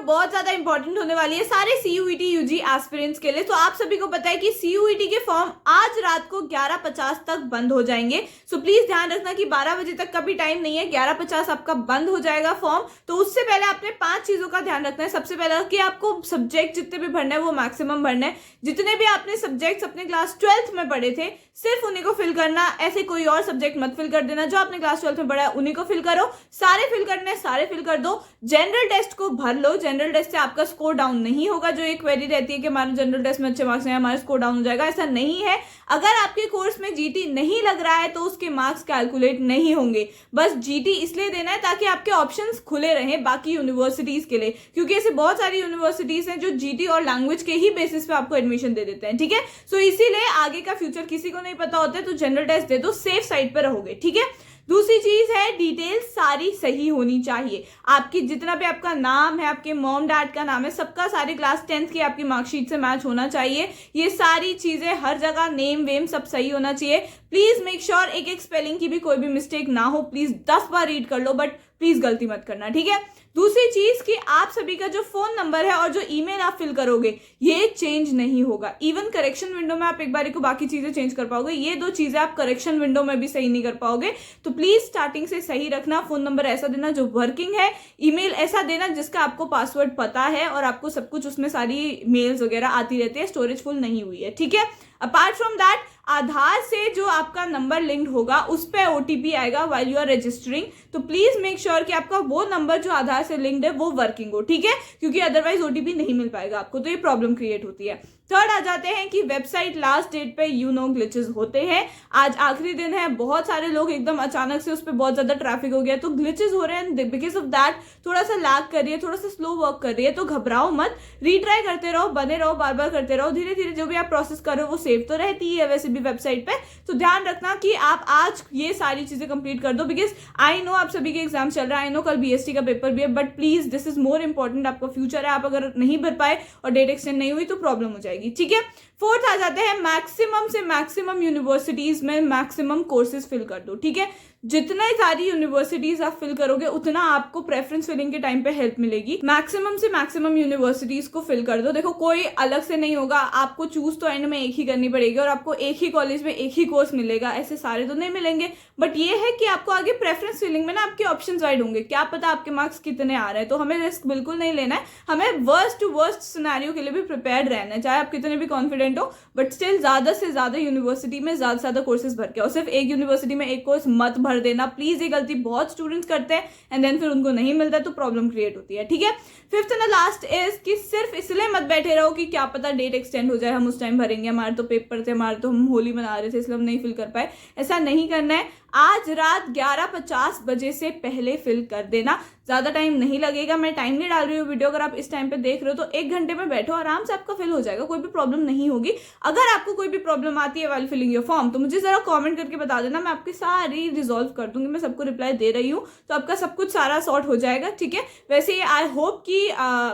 बहुत ज्यादा इंपॉर्टेंट होने वाली है सारे सीयूईटी यूजी एस्पिरेंट्स के लिए। तो आप सभी को पता है कि सीयूईटी के फॉर्म आज रात को 11:50 तक बंद हो जाएंगे। सो प्लीज ध्यान रखना कि 12 बजे तक का भी टाइम नहीं है, 11:50 आपका बंद हो जाएगा फॉर्म। तो उससे पहले आपने 5 चीजों का ध्यान रखना है। सबसे पहले कि आपको सब्जेक्ट जितने भी भरना है वो मैक्सिमम भरना है। जितने भी आपने सब्जेक्ट्स अपने क्लास 12th में पढ़े थे सिर्फ उन्हीं को फिल करना, ऐसे कोई और सब्जेक्ट मत फिल कर देना। जो आपने क्लास 12th में पढ़ा है उन्हीं को फिल करो, सारे फिल करने हैं, सारे फिल कर दो। जनरल टेस्ट को भर लो, जनरल टेस्ट से आपका स्कोर डाउन नहीं होगा। जो एक क्वेरी रहती है कि हमारे जनरल टेस्ट में अच्छे मार्क्स हैं, हमारा स्कोर डाउन हो जाएगा, ऐसा नहीं है। अगर आपके कोर्स में जीटी नहीं लग रहा है तो उसके मार्क्स कैलकुलेट नहीं होंगे। बस जीटी इसलिए देना है ताकि आपके ऑप्शंस खुले रहें बाकी यूनिवर्सिटीज के लिए, क्योंकि ऐसे बहुत सारी यूनिवर्सिटीज हैं जो जीटी और लैंग्वेज के ही बेसिस पे आपको एडमिशन दे देते हैं। ठीक है, सो इसीलिए आगे का फ्यूचर किसी को नहीं पता होता है, तो जनरल टेस्ट दे दो, सेफ साइड पे रहोगे। ठीक है, दूसरी चीज है डिटेल सारी सही होनी चाहिए। आपकी जितना भी आपका नाम है, आपके मॉम डैड का नाम है, सबका सारी क्लास 10th की आपकी मार्कशीट से मैच होना चाहिए। ये सारी चीजें हर जगह नेम वेम सब सही होना चाहिए। प्लीज मेक श्योर एक एक स्पेलिंग की भी कोई भी मिस्टेक ना हो। प्लीज 10 बार रीड कर लो बट प्लीज गलती मत करना। ठीक है, दूसरी चीज कि आप सभी का जो फोन नंबर है और जो ईमेल आप फिल करोगे ये चेंज नहीं होगा। इवन करेक्शन विंडो में आप एक बार को बाकी चीजें चेंज कर पाओगे, ये 2 चीजें आप करेक्शन विंडो में भी सही नहीं कर पाओगे। तो प्लीज स्टार्टिंग से सही रखना। फोन नंबर ऐसा देना जो वर्किंग है, ईमेल ऐसा देना जिसका आपको पासवर्ड पता है और आपको सब कुछ उसमें सारी मेल्स वगैरह आती रहती है, स्टोरेज फुल नहीं हुई है। ठीक है, अपार्ट फ्रॉम दैट आधार से जो आपका नंबर लिंक्ड होगा उस पर ओटीपी आएगा व्हाइल यू आर रजिस्टरिंग। तो प्लीज मेक श्योर कि आपका वो नंबर जो आधार से लिंक्ड है वो वर्किंग हो। ठीक है, क्योंकि अदरवाइज ओटीपी नहीं मिल पाएगा आपको, तो ये प्रॉब्लम क्रिएट होती है। थर्ड आ जाते हैं कि वेबसाइट लास्ट डेट पे ग्लिचेस होते हैं। आज आखिरी दिन है, बहुत सारे लोग एकदम अचानक से उस पर बहुत ज्यादा ट्रैफिक हो गया तो ग्लिचेस हो रहे हैं। बिकॉज ऑफ दैट थोड़ा सा लैग कर रही है, थोड़ा सा स्लो वर्क कर रही है। तो घबराओ मत, रीट्राई करते रहो, बने रहो, बार बार करते रहो। धीरे धीरे जो भी आप प्रोसेस कर रहे हो वो सेव तो रहती है वैसे भी वेबसाइट पे। तो ध्यान रखना कि आप आज ये सारी चीजें कंप्लीट कर दो। बिकॉज आई नो आप सभी के एग्जाम चल रहा है, आई नो कल बीएसटी का पेपर भी है, but please this is more important. आपका फ्यूचर है, आप अगर नहीं भर पाए और डेट एक्सटेंड नहीं हुई तो प्रॉब्लम हो जाएगी। ठीक है, फोर्थ आ जाते हैं मैक्सिमम से मैक्सिमम यूनिवर्सिटीज में मैक्सिमम कोर्सेज फिल कर दो। ठीक है, जितना सारी यूनिवर्सिटीज आप फिल करोगे उतना आपको प्रेफरेंस फिलिंग के टाइम पे हेल्प मिलेगी। मैक्सिमम से मैक्सिमम यूनिवर्सिटीज को फिल कर दो। देखो कोई अलग से नहीं होगा, आपको चूज तो एंड में एक ही करनी पड़ेगी और आपको एक ही कॉलेज में एक ही कोर्स मिलेगा, ऐसे सारे तो नहीं मिलेंगे। बट ये है कि आपको आगे प्रेफरेंस फिलिंग में ना आपके ऑप्शंस वाइड होंगे, क्या पता आपके मार्क्स कितने आ रहे हैं। तो हमें रिस्क बिल्कुल नहीं लेना है, हमें वर्स्ट टू वर्स्ट सिनेरियो के लिए भी प्रिपेयर्ड रहना है। चाहे आप कितने भी कॉन्फिडेंट हो बट स्टिल ज्यादा से ज्यादा यूनिवर्सिटी में ज्यादा से ज्यादा कोर्सेज भर के और सिर्फ एक यूनिवर्सिटी में एक कोर्स मत भर देना प्लीज। ये गलती बहुत स्टूडेंट्स करते हैं एंड देन फिर उनको नहीं मिलता तो प्रॉब्लम क्रिएट होती है। ठीक है, फिफ्थ एंड लास्ट इज कि सिर्फ इसलिए मत बैठे रहो कि क्या पता डेट एक्सटेंड हो जाए, हम उस टाइम भरेंगे, हमारे तो पेपर थे, हमारे तो हम होली मना रहे थे इसलिए हम नहीं फिल कर पाए। ऐसा नहीं करना है। आज रात 11:50 बजे से पहले फिल कर देना, ज्यादा टाइम नहीं लगेगा। मैं टाइम नहीं डाल रही हूँ वीडियो, अगर आप इस टाइम पे देख रहे हो तो 1 घंटे में बैठो, आराम से आपका फिल हो जाएगा, कोई भी प्रॉब्लम नहीं होगी। अगर आपको कोई भी प्रॉब्लम आती है व्हाइल फिलिंग योर फॉर्म तो मुझे जरा कमेंट करके बता देना, मैं आपकी सारी रिजॉल्व कर दूंगी। मैं सबको रिप्लाई दे रही हूँ तो आपका सब कुछ सारा सॉर्ट हो जाएगा। ठीक है, वैसे आई होप कि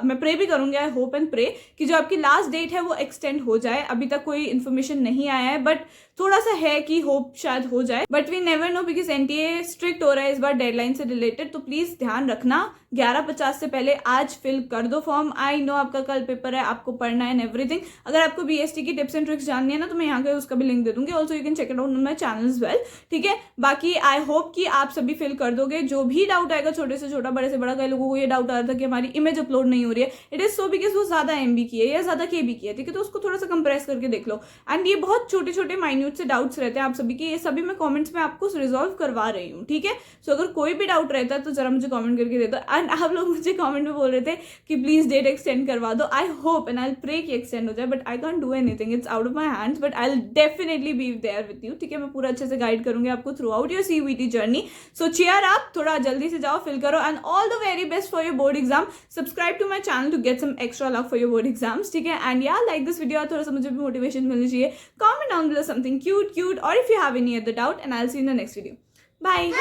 मैं प्रे भी करूंगी, आई होप एंड प्रे कि जो आपकी लास्ट डेट है वो एक्सटेंड हो जाए। अभी तक कोई इन्फॉर्मेशन नहीं आया है बट थोड़ा सा है कि होप शायद हो जाए, but we never know because NTA strict हो रहा है इस बार डेडलाइन से रिलेटेड। तो प्लीज ध्यान रखना 11:50 से पहले आज फिल कर दो फॉर्म। आई नो आपका कल पेपर है, आपको पढ़ना है एंड एवरीथिंग। अगर आपको बीएसटी की टिप्स एंड ट्रिक्स जाननी है ना तो मैं यहाँ का उसका भी लिंक दे दूंगी, also you can check it out on my channel as well. ठीक है, बाकी आई होप कि आप सभी फिल कर दोगे। जो भी डाउट आएगा, छोटे से छोटा, बड़े से बड़ा, कई लोगों को ये डाउट आ रहा था कि हमारी इमेज अपलोड नहीं हो रही है, इट इज सो बिकॉज वो ज्यादा एमबी की है या ज्यादा केबी की है। ठीक है, तो उसको थोड़ा सा कंप्रेस करके देख लो। एंड ये बहुत छोटे छोटे माइन्यूट से डाउट्स रहते हैं आप सभी के, ये सभी मैं कमेंट्स में आपको रिजॉल्व करवा रही हूँ। ठीक है, सो अगर कोई भी डाउट रहता है तो जरा मुझे कमेंट करके दे दो। एंड आप लोग मुझे कमेंट में बोल रहे थे कि प्लीज डेट एक्सटेंड करवा दो। I hope and I pray कि एक्सटेंड हो जाए, but I can't do anything, it's out of my hands, but I will definitely be there with you. ठीक है, मैं पूरा अच्छे से गाइड करूंगी आपको throughout your CUET journey. So cheer up, थोड़ा जल्दी से जाओ, फिल करो and all the very best for your board exam. Subscribe to my channel to get some extra luck for your board exams. ठीक है, and या like this video, थोड़ा सा मुझे भी मोटिवेशन मिलनी चाहिए। Comment down below something cute और if you have any other doubt and I'll see you in the next video. Bye.